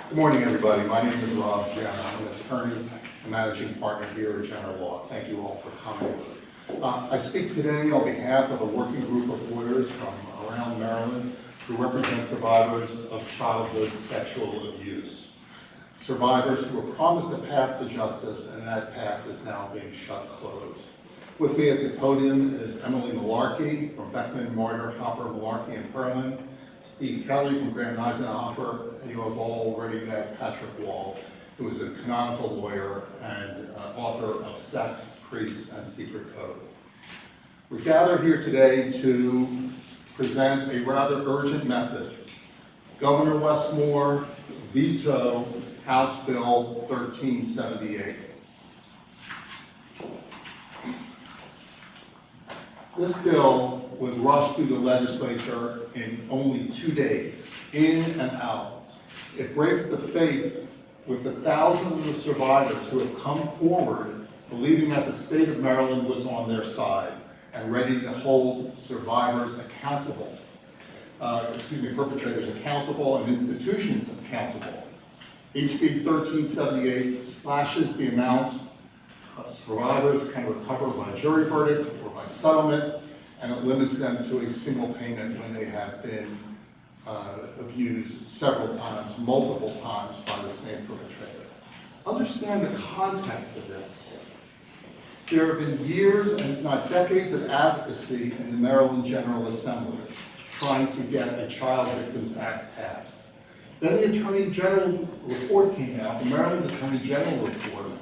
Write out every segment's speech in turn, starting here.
Good morning, everybody. My name is Rob Jenner. I'm an attorney and managing partner here at Jenner Law. Thank you all for coming. I speak today on behalf of a working group of lawyers from around Maryland who represent survivors of childhood sexual abuse. Survivors who were promised a path to justice, and that path is now being shut closed. With me at the podium is Emily Malarkey from Beckman, Martyr, Hopper, Malarkey, and Perlin, Steve Kelly from Graham Eisenhower, and you have all already met Patrick Wall, who is a canonical lawyer and author of Sex, Priests, and Secret Code. We gather here today to present a rather urgent message. Governor Westmore veto House Bill 1378. This bill was rushed through the legislature in only 2 days, in and out. It breaks the faith with the thousands of survivors who have come forward believing that the state of Maryland was on their side and ready to hold survivors accountable, perpetrators accountable and institutions accountable. HB 1378 slashes the amount survivors can recover by jury verdict or by settlement, and it limits them to a single payment when they have been abused several times, multiple times by the same perpetrator. Understand the context of this. There have been years and if not decades of advocacy in the Maryland General Assembly trying to get a Child Victims Act passed. Then the Attorney General's report came out, the Maryland Attorney General report,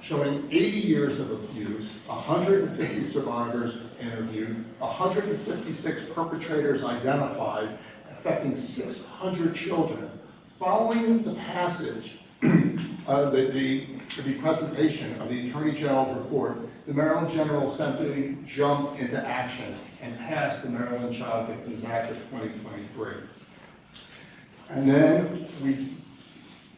showing 80 years of abuse, 150 survivors interviewed, 156 perpetrators identified, affecting 600 children. Following the passage, the presentation of the Attorney General's report, the Maryland General Assembly jumped into action and passed the Maryland Child Victims Act of 2023. And then we,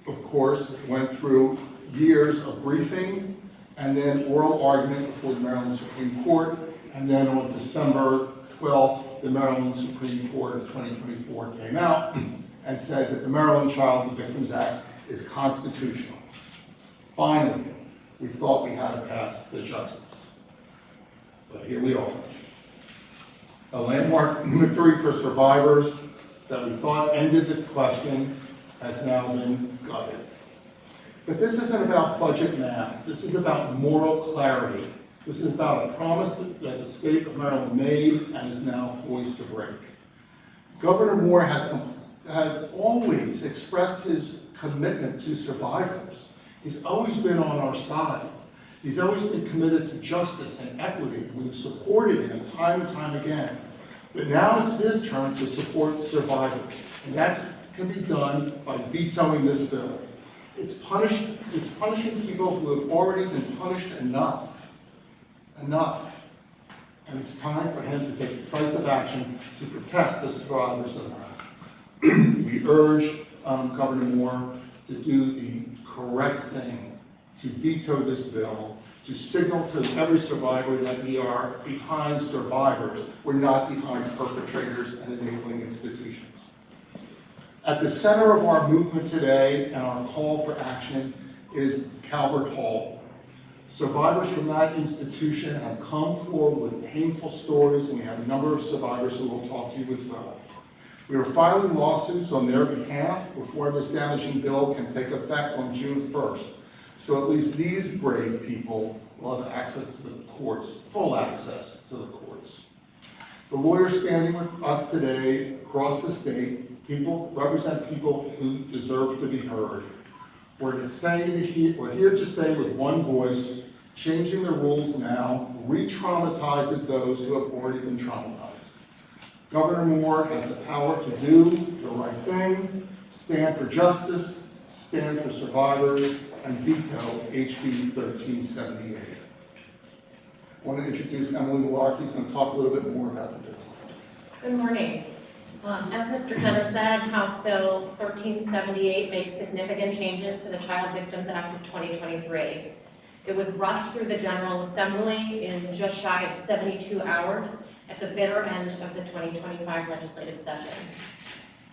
of course, went through years of briefing and then oral argument before the Maryland Supreme Court, and then on December 12th, the Maryland Supreme Court of 2024 came out and said that the Maryland Child Victims Act is constitutional. Finally, we thought we had a path to justice, but here we are. A landmark victory for survivors that we thought ended the question has now been gutted. But this isn't about budget math. This is about moral clarity. This is about a promise that the state of Maryland made and is now poised to break. Governor Moore has always expressed his commitment to survivors. He's always been on our side. He's always been committed to justice and equity. We've supported him time and time again. But now it's his turn to support survivors. And that can be done by vetoing this bill. It's punishing people who have already been punished enough. And it's time for him to take decisive action to protect the survivors of that. We urge Governor Moore to do the correct thing, to veto this bill, to signal to every survivor that we are behind survivors. We're not behind perpetrators and enabling institutions. At the center of our movement today and our call for action is Calvert Hall. Survivors from that institution have come forward with painful stories, and we have a number of survivors who will talk to you as well. We are filing lawsuits on their behalf before this damaging bill can take effect on June 1st. So at least these brave people will have access to the courts, full access to the courts. The lawyers standing with us today across the state represent people who deserve to be heard. We're here to say with one voice, changing the rules now re-traumatizes those who have already been traumatized. Governor Moore has the power to do the right thing, stand for justice, stand for survivors, and veto HB 1378. I want to introduce Emily Malarkey, who's going to talk a little bit more about the bill. Good morning. As Mr. Jenner said, House Bill 1378 makes significant changes to the Child Victims Act of 2023. It was rushed through the General Assembly in just shy of 72 hours at the bitter end of the 2025 legislative session.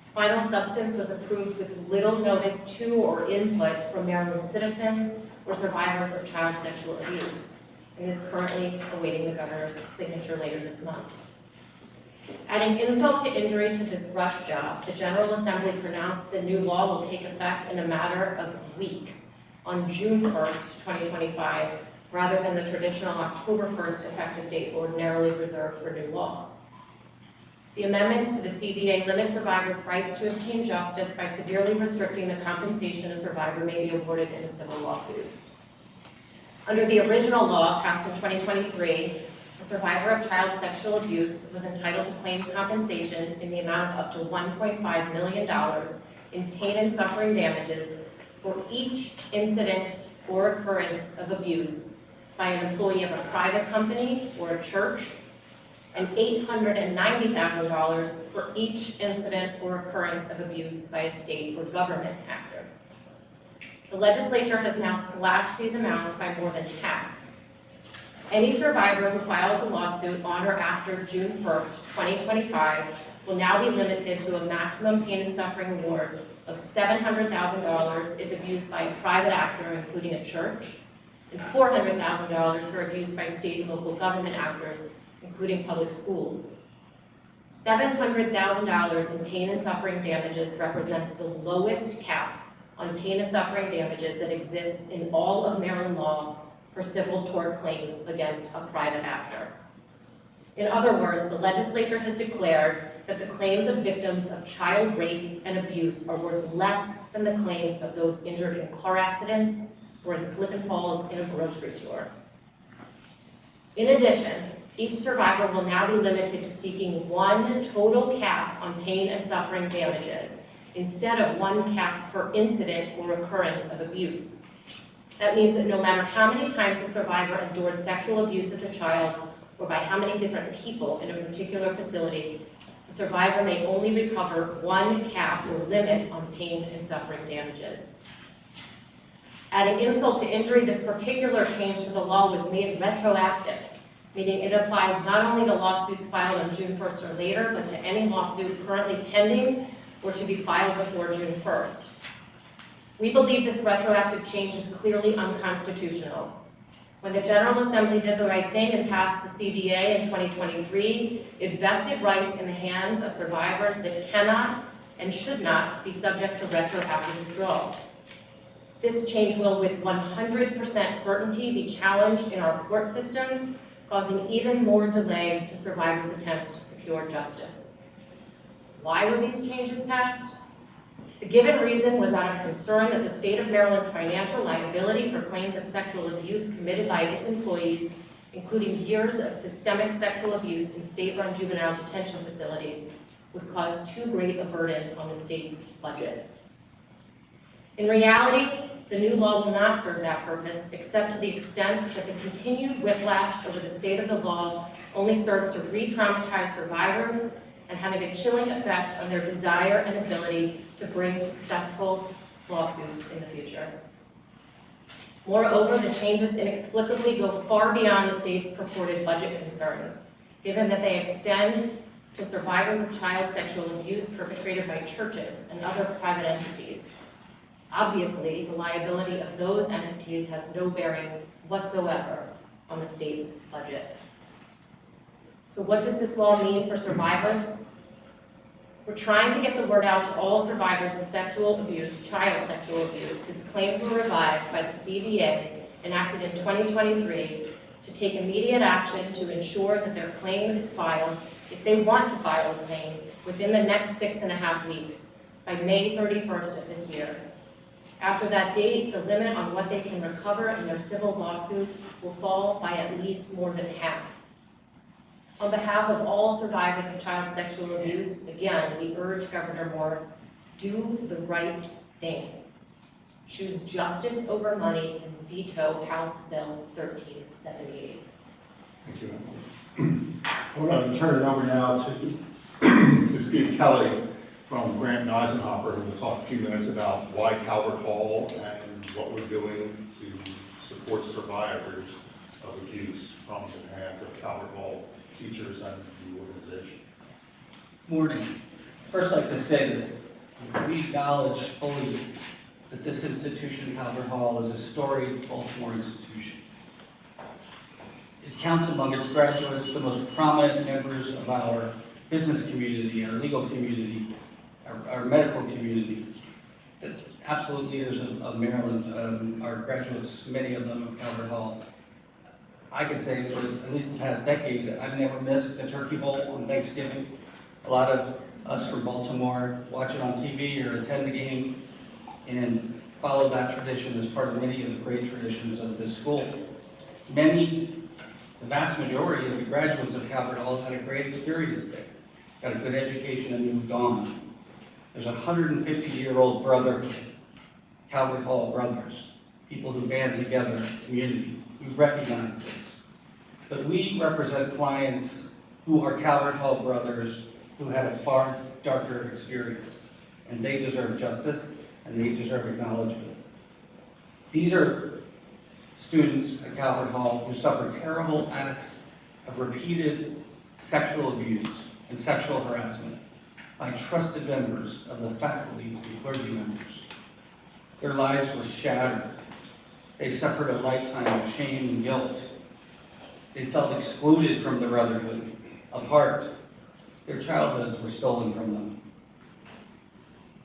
It's final substance was approved with little notice to or input from Maryland citizens or survivors of child sexual abuse, and is currently awaiting the governor's signature later this month. Adding insult to injury to this rush job, the General Assembly pronounced the new law will take effect in a matter of weeks on June 1st, 2025, rather than the traditional October 1st effective date ordinarily reserved for new laws. The amendments to the CBA limit survivors' rights to obtain justice by severely restricting the compensation a survivor may be awarded in a civil lawsuit. Under the original law passed in 2023, a survivor of child sexual abuse was entitled to claim compensation in the amount of up to $1.5 million in pain and suffering damages for each incident or occurrence of abuse by an employee of a private company or a church, and $890,000 for each incident or occurrence of abuse by a state or government actor. The legislature has now slashed these amounts by more than half. Any survivor who files a lawsuit on or after June 1st, 2025 will now be limited to a maximum pain and suffering award of $700,000 if abused by a private actor, including a church, and $400,000 for abuse by state and local government actors, including public schools. $700,000 in pain and suffering damages represents the lowest cap on pain and suffering damages that exists in all of Maryland law for civil tort claims against a private actor. In other words, the legislature has declared that the claims of victims of child rape and abuse are worth less than the claims of those injured in car accidents or in slip and falls in a grocery store. In addition, each survivor will now be limited to seeking one total cap on pain and suffering damages instead of one cap per incident or occurrence of abuse. That means that no matter how many times a survivor endured sexual abuse as a child or by how many different people in a particular facility, the survivor may only recover one cap or limit on pain and suffering damages. Adding insult to injury, this particular change to the law was made retroactive, meaning it applies not only to lawsuits filed on June 1st or later, but to any lawsuit currently pending or to be filed before June 1st. We believe this retroactive change is clearly unconstitutional. When the General Assembly did the right thing and passed the CBA in 2023, it vested rights in the hands of survivors that cannot and should not be subject to retroactive withdrawal. This change will with 100% certainty be challenged in our court system, causing even more delay to survivors' attempts to secure justice. Why were these changes passed? The given reason was out of concern that the state of Maryland's financial liability for claims of sexual abuse committed by its employees, including years of systemic sexual abuse in state-run juvenile detention facilities, would cause too great a burden on the state's budget. In reality, the new law will not serve that purpose, except to the extent that the continued whiplash over the state of the law only serves to re-traumatize survivors and having a chilling effect on their desire and ability to bring successful lawsuits in the future. Moreover, the changes inexplicably go far beyond the state's purported budget concerns, given that they extend to survivors of child sexual abuse perpetrated by churches and other private entities. Obviously, the liability of those entities has no bearing whatsoever on the state's budget. So what does this law mean for survivors? We're trying to get the word out to all survivors of sexual abuse, child sexual abuse, whose claims were revived by the CBA enacted in 2023 to take immediate action to ensure that their claim is filed, if they want to file a claim, within the next 6.5 weeks, by May 31st of this year. After that date, the limit on what they can recover in their civil lawsuit will fall by at least more than half. On behalf of all survivors of child sexual abuse, again, we urge Governor Moore, do the right thing. Choose justice over money and veto House Bill 1378. Thank you, Emily. I'm going to turn it over now to Steve Kelly from Grant and Eisenhower, who will talk a few minutes about why Calvert Hall and what we're doing to support survivors of abuse from the hands of Calvert Hall teachers and the organization. Morning. First, I'd like to say that We acknowledge fully that this institution, Calvert Hall, is a storied Baltimore institution. It counts among its graduates the most prominent members of our business community, our legal community, our medical community. The absolute leaders of Maryland are graduates, many of them of Calvert Hall. I can say for at least the past decade, I've never missed a turkey bowl on Thanksgiving. A lot of us from Baltimore watch it on TV or attend the game and follow that tradition as part of many of the great traditions of this school. The vast majority of the graduates of Calvert Hall had a great experience there, got a good education and moved on. There's a 150-year-old brotherhood, Calvert Hall brothers, people who band together, community. We recognize this. But we represent clients who are Calvert Hall brothers who had a far darker experience, and they deserve justice, and they deserve acknowledgement. These are students at Calvert Hall who suffer terrible acts of repeated sexual abuse and sexual harassment by trusted members of the faculty and clergy members. Their lives were shattered. They suffered a lifetime of shame and guilt. They felt excluded from the brotherhood, apart. Their childhoods were stolen from them.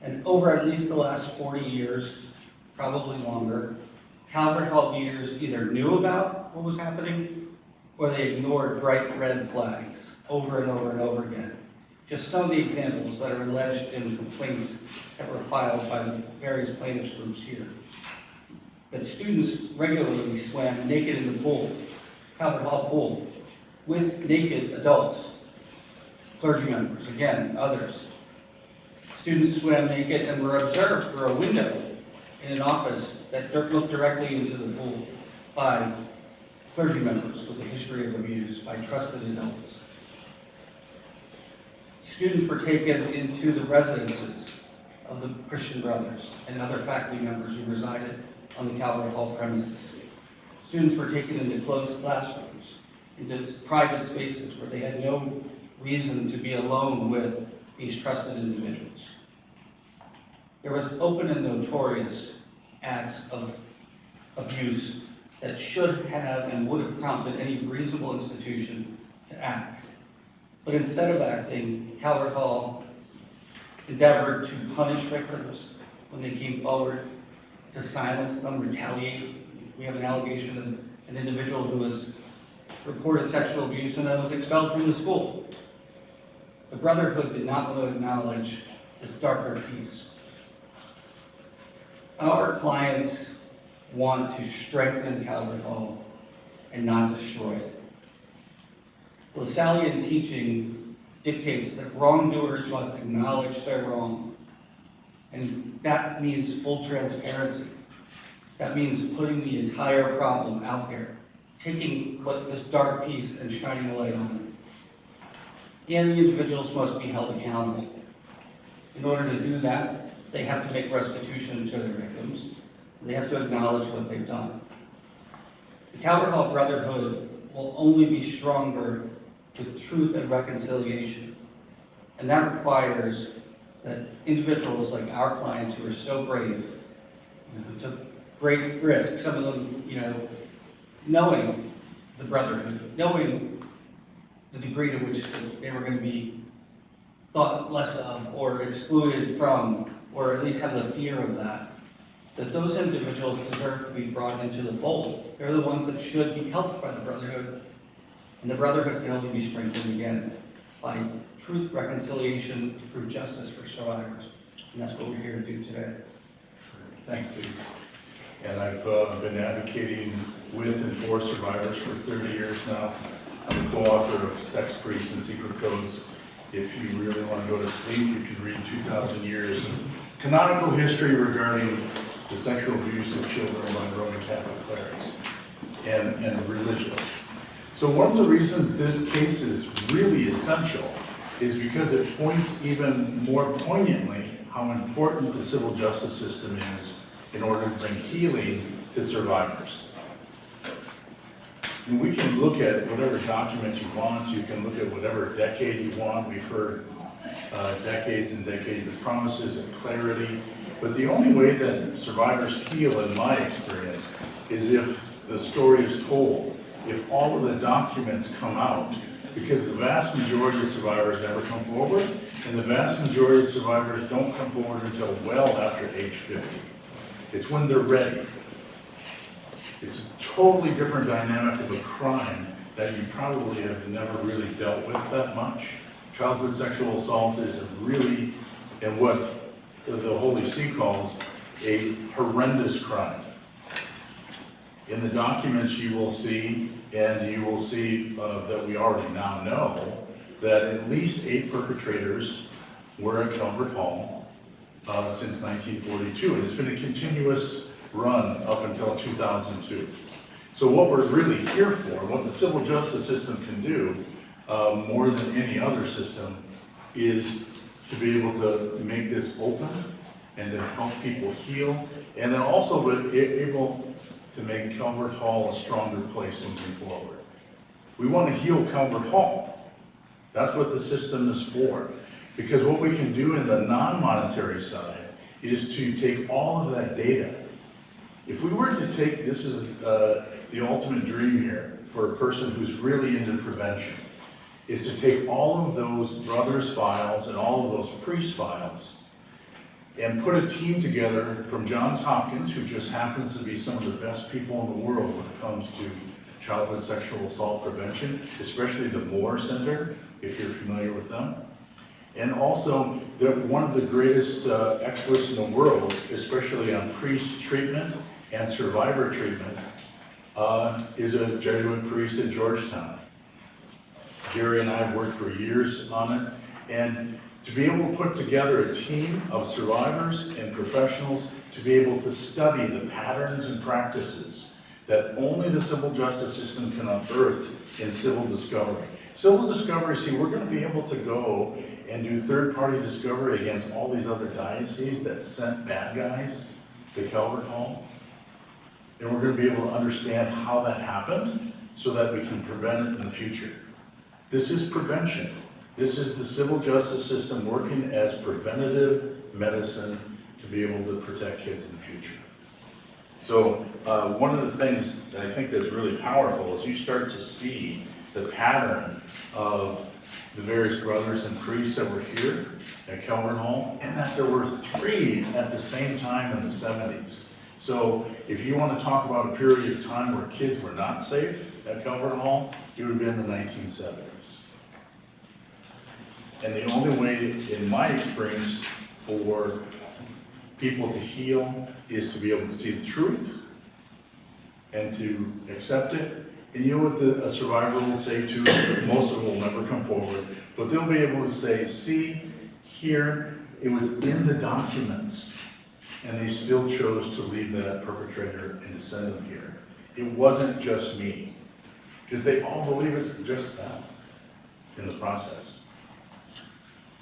And over at least the last 40 years, probably longer, Calvert Hall leaders either knew about what was happening or they ignored bright red flags over and over and over again. Just some of the examples that are alleged in the complaints that were filed by the various plaintiffs groups here. That students regularly swam naked in the pool, Calvert Hall pool, with naked adults, clergy members, again, others. Students swam naked and were observed through a window in an office that looked directly into the pool by clergy members with a history of abuse, by trusted adults. Students were taken into the residences of the Christian Brothers and other faculty members who resided on the Calvert Hall premises. Students were taken into closed classrooms, into private spaces where they had no reason to be alone with these trusted individuals. There was open and notorious acts of abuse that should have and would have prompted any reasonable institution to act. But instead of acting, Calvert Hall endeavored to punish victims when they came forward, to silence them, retaliate. We have an allegation of an individual who was reported sexual abuse and then was expelled from the school. The Brotherhood did not want to acknowledge this darker piece. Our clients want to strengthen Calvert Hall and not destroy it. Lasallian teaching dictates that wrongdoers must acknowledge their wrong. And that means full transparency. That means putting the entire problem out there, taking this dark piece and shining a light on it. And the individuals must be held accountable. In order to do that, they have to make restitution to their victims. They have to acknowledge what they've done. The Calvert Hall Brotherhood will only be stronger with truth and reconciliation. And that requires that individuals like our clients who are so brave, who took great risks, some of them, knowing the Brotherhood, knowing the degree to which they were going to be thought less of or excluded from, or at least have the fear of that those individuals deserve to be brought into the fold. They're the ones that should be helped by the Brotherhood. And the Brotherhood can only be strengthened again by truth, reconciliation, to prove justice for survivors. And that's what we're here to do today. Thanks, Steve. And I've been advocating with and for survivors for 30 years now. I'm a co-author of Sex, Priests, and Secret Codes. If you really want to go to sleep, you can read 2,000 years of canonical history regarding the sexual abuse of children by Roman Catholic clerics and religious. So one of the reasons this case is really essential is because it points even more poignantly how important the civil justice system is in order to bring healing to survivors. And we can look at whatever document you want, you can look at whatever decade you want. We've heard decades and decades of promises and clarity. But the only way that survivors heal, in my experience, is if the story is told, if all of the documents come out, because the vast majority of survivors never come forward, and the vast majority of survivors don't come forward until well after age 50. It's when they're ready. It's a totally different dynamic of a crime that you probably have never really dealt with that much. Childhood sexual assault is really, and what the Holy See calls, a horrendous crime. In the documents you will see, and you will see that we already now know, that at least 8 perpetrators were at Calvert Hall since 1942. And it's been a continuous run up until 2002. So what we're really here for, what the civil justice system can do, more than any other system, is to be able to make this open and to help people heal, and then also be able to make Calvert Hall a stronger place moving forward. We want to heal Calvert Hall. That's what the system is for. Because what we can do in the non-monetary side is to take all of that data. If we were to take, this is the ultimate dream here for a person who's really into prevention, is to take all of those brothers' files and all of those priest files and put a team together from Johns Hopkins, who just happens to be some of the best people in the world when it comes to childhood sexual assault prevention, especially the Moore Center, if you're familiar with them. And also, one of the greatest experts in the world, especially on priest treatment and survivor treatment, is a Jesuit priest at Georgetown. Jerry and I have worked for years on it, and to be able to put together a team of survivors and professionals to be able to study the patterns and practices that only the civil justice system can unearth in civil discovery. Civil discovery, see, we're going to be able to go and do third-party discovery against all these other dioceses that sent bad guys to Calvert Hall. And we're going to be able to understand how that happened so that we can prevent it in the future. This is prevention. This is the civil justice system working as preventative medicine to be able to protect kids in the future. So one of the things that I think that's really powerful is you start to see the pattern of the various brothers and priests that were here at Calvert Hall, and that there were 3 at the same time in the 70s. So if you want to talk about a period of time where kids were not safe at Calvert Hall, it would have been the 1970s. And the only way, in my experience, for people to heal is to be able to see the truth and to accept it. And you know what a survivor will say too? Most of them will never come forward, but they'll be able to say, see, here, it was in the documents, and they still chose to leave that perpetrator and to send them here. It wasn't just me, because they all believe it's just them in the process.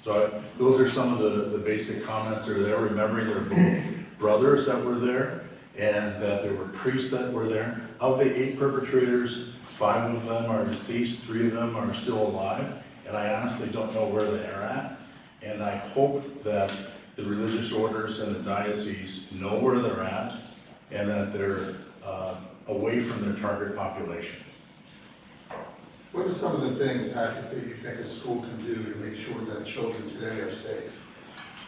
So those are some of the basic comments that are there, remembering there were both brothers that were there, and that there were priests that were there. Of the 8 perpetrators, 5 of them are deceased, 3 of them are still alive, and I honestly don't know where they are at. And I hope that the religious orders and the dioceses know where they're at, and that they're away from their target population. What are some of the things, Patrick, that you think a school can do to make sure that children today are safe?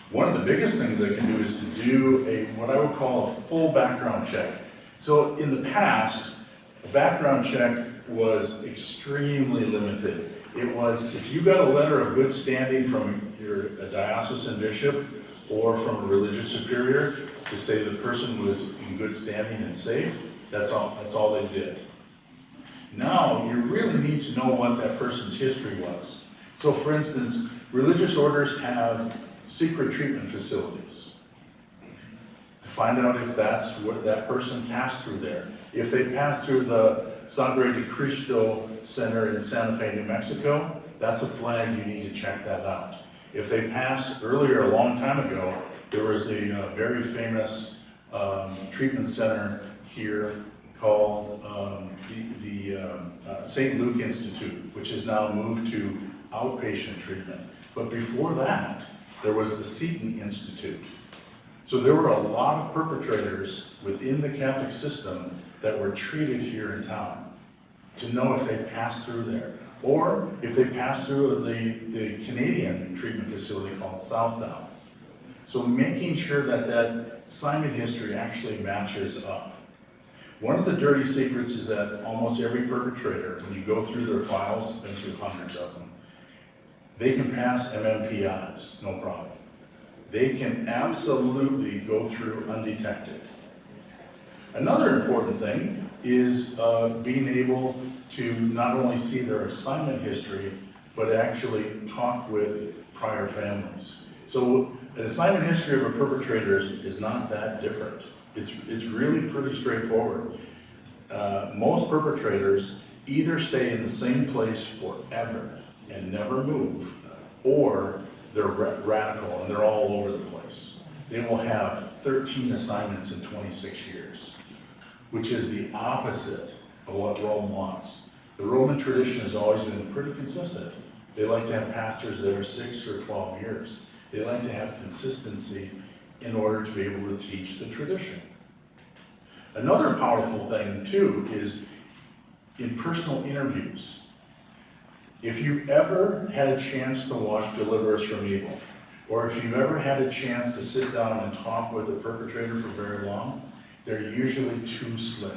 One of the biggest things they can do is to do what I would call a full background check. So in the past, a background check was extremely limited. It was, if you got a letter of good standing from a diocesan bishop or from a religious superior to say the person was in good standing and safe, that's all they did. Now, you really need to know what that person's history was. So for instance, religious orders have secret treatment facilities to find out if that's what that person passed through there. If they passed through the Sangre de Cristo Center in Santa Fe, New Mexico, that's a flag, you need to check that out. If they passed earlier, a long time ago, there was a very famous treatment center here called St. Luke Institute, which has now moved to outpatient treatment. But before that, there was the Seton Institute. So there were a lot of perpetrators within the Catholic system that were treated here in town to know if they passed through there, or if they passed through the Canadian treatment facility called Southdown. So making sure that that assignment history actually matches up. One of the dirty secrets is that almost every perpetrator, when you go through their files, been through hundreds of them, they can pass MMPIs, no problem. They can absolutely go through undetected. Another important thing is being able to not only see their assignment history, but actually talk with prior families. So an assignment history of a perpetrator is not that different. It's really pretty straightforward. Most perpetrators either stay in the same place forever and never move, or they're radical and they're all over the place. They will have 13 assignments in 26 years, which is the opposite of what Rome wants. The Roman tradition has always been pretty consistent. They like to have pastors that are 6 or 12 years. They like to have consistency in order to be able to teach the tradition. Another powerful thing too is in personal interviews. If you've ever had a chance to watch Deliver Us from Evil, or if you've ever had a chance to sit down and talk with a perpetrator for very long, they're usually too slick.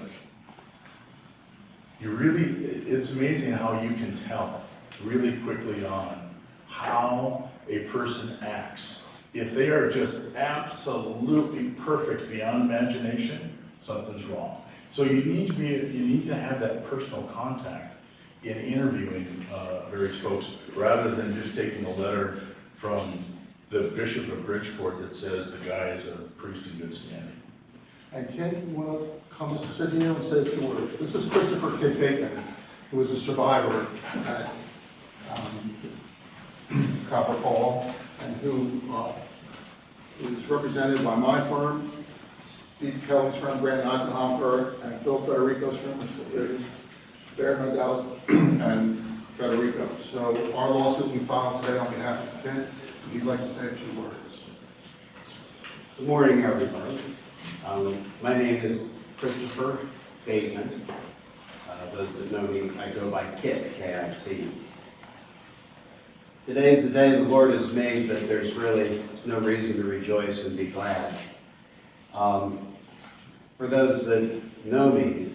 It's amazing how you can tell really quickly on how a person acts. If they are just absolutely perfect beyond imagination, something's wrong. So you need to have that personal contact in interviewing various folks, rather than just taking a letter from the Bishop of Bridgeport that says the guy is a priest in good standing. And Ken, you want to come and sit here and say a few words? This is Christopher K. Bacon, who was a survivor at Calvert Hall, and who is represented by my firm, Steve Kelly's firm, Brandon Eisenhofer, and Phil Federico's firm, Baird Nodales, and Federico. So our lawsuit we filed today on behalf of Ken, if you'd like to say a few words. Good morning, everybody. My name is Christopher Bateman. Those that know me, I go by Kit, K-I-T. Today's the day the Lord has made, but there's really no reason to rejoice and be glad. For those that know me,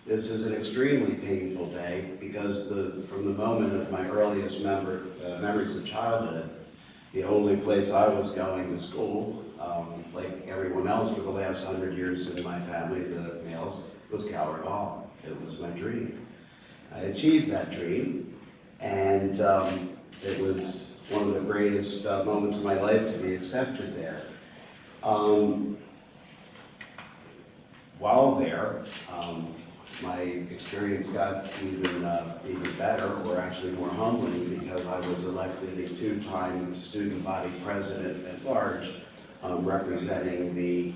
this is an extremely painful day because from the moment of my earliest memories of childhood, the only place I was going to school, like everyone else for the last 100 years in my family, the males, was Calvert Hall. It was my dream. I achieved that dream, and it was one of the greatest moments of my life to be accepted there. While there, my experience got even better, or actually more humbling, because I was elected a 2-time student body president at large, representing the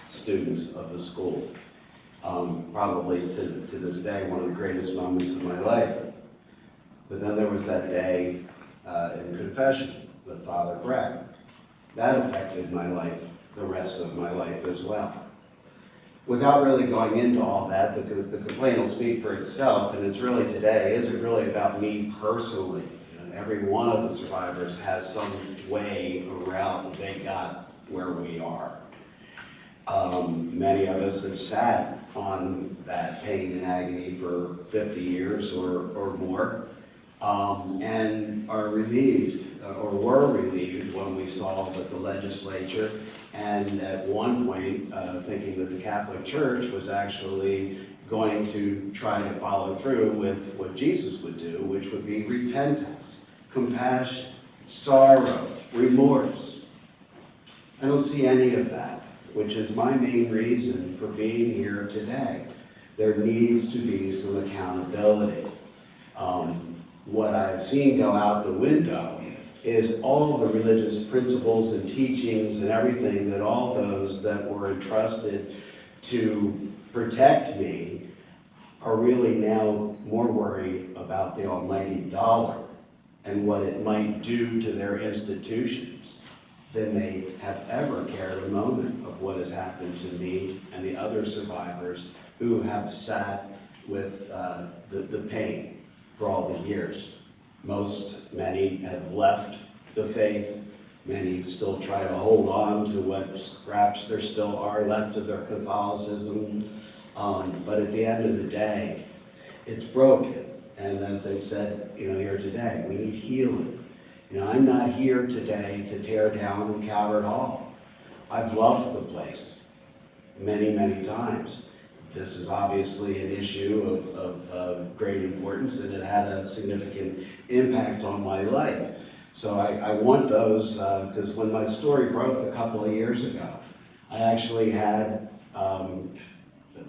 students of the school. Probably to this day, one of the greatest moments of my life. But then there was that day in confession with Father Brett. That affected my life, the rest of my life as well. Without really going into all that, the complaint will speak for itself, and it's really today, isn't really about me personally. You know, every one of the survivors has some way around that they got where we are. Many of us have sat on that pain and agony for 50 years or more, and are relieved, or were relieved when we saw that the legislature, and at one point thinking that the Catholic Church was actually going to try to follow through with what Jesus would do, which would be repentance, compassion, sorrow, remorse. I don't see any of that, which is my main reason for being here today. There needs to be some accountability. What I've seen go out the window is all the religious principles and teachings and everything that all those that were entrusted to protect me are really now more worried about the almighty dollar and what it might do to their institutions than they have ever cared a moment of what has happened to me and the other survivors who have sat with the pain for all the years. Many have left the faith. Many still try to hold on to what scraps there still are left of their Catholicism. But at the end of the day, it's broken. And as they've said, here today, we need healing. I'm not here today to tear down Calvert Hall. I've loved the place many, many times. This is obviously an issue of great importance, and it had a significant impact on my life. So I want those, because when my story broke a couple of years ago, I actually had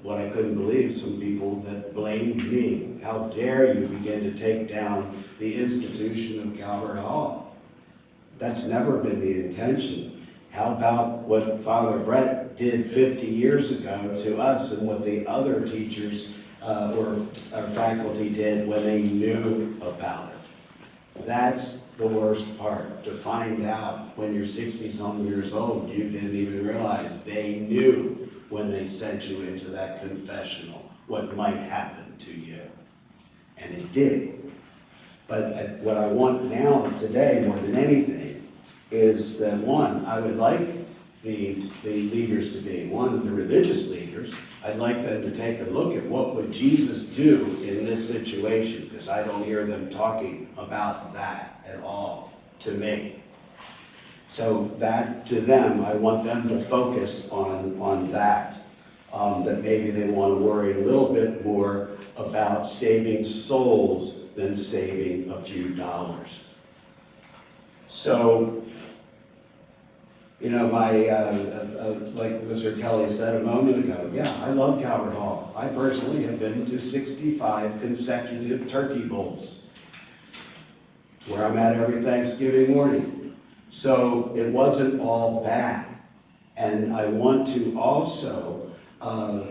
what I couldn't believe, some people that blamed me. How dare you begin to take down the institution of Calvert Hall? That's never been the intention. How about what Father Brett did 50 years ago to us and what the other teachers or our faculty did when they knew about it? That's the worst part, to find out when you're 60-some years old, you didn't even realize they knew when they sent you into that confessional what might happen to you. And it did. But what I want now, today, more than anything, is that one, I would like the leaders to be, one, the religious leaders, I'd like them to take a look at what would Jesus do in this situation, because I don't hear them talking about that at all to me. So that, to them, I want them to focus on that. That maybe they want to worry a little bit more about saving souls than saving a few dollars. So, like Mr. Kelly said a moment ago, yeah, I love Calvert Hall. I personally have been to 65 consecutive turkey bowls. It's where I'm at every Thanksgiving morning. So it wasn't all bad. And I want to also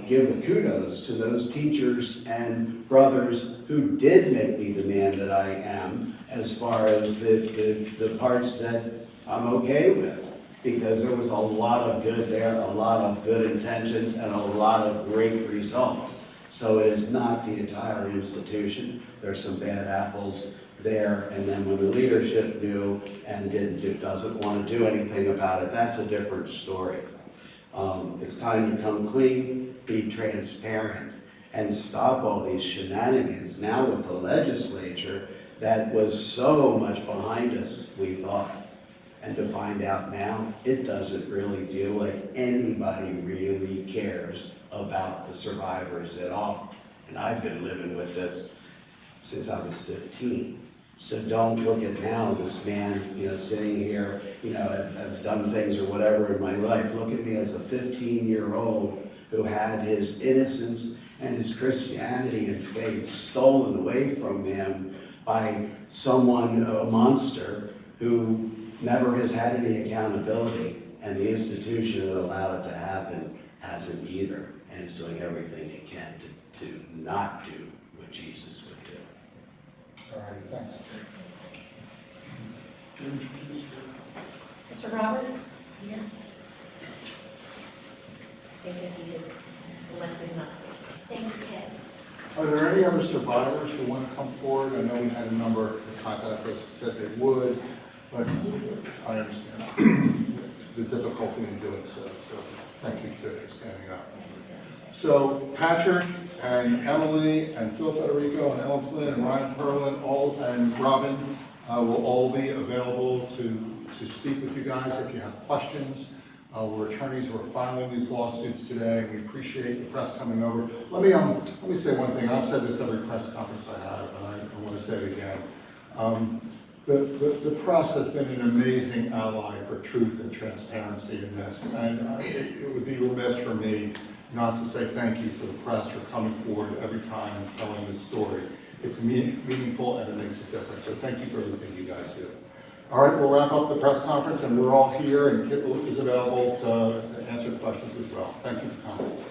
give the kudos to those teachers and brothers who did make me the man that I am, as far as the parts that I'm okay with. Because there was a lot of good there, a lot of good intentions, and a lot of great results. So it is not the entire institution. There's some bad apples there, and then when the leadership knew and doesn't want to do anything about it, that's a different story. It's time to come clean, be transparent, and stop all these shenanigans now with the legislature that was so much behind us, we thought. And to find out now, it doesn't really feel like anybody really cares about the survivors at all. And I've been living with this since I was 15. So don't look at now this man, sitting here, I've done things or whatever in my life. Look at me as a 15-year-old who had his innocence and his Christianity and faith stolen away from him by someone, a monster, who never has had any accountability, and the institution that allowed it to happen hasn't either, and is doing everything it can to not do what Jesus would do. All right, thanks. Mr. Roberts, is he here? I think that he is elected not. Thank you, Ted. Are there any other survivors who want to come forward? I know we had a number of contact us said they would, but I understand the difficulty in doing so. So thank you for standing up. So Patrick and Emily and Phil Federico and Ellen Flynn and Ryan Perlin and Robin will all be available to speak with you guys if you have questions. We're attorneys who are filing these lawsuits today. We appreciate the press coming over. Let me say one thing. I've said this every press conference I have, and I want to say it again. The press has been an amazing ally for truth and transparency in this, and it would be remiss for me not to say thank you for the press for coming forward every time and telling this story. It's meaningful and it makes a difference, so thank you for everything you guys do. All right, we'll wrap up the press conference, and we're all here, and Kit is available to answer questions as well. Thank you for coming.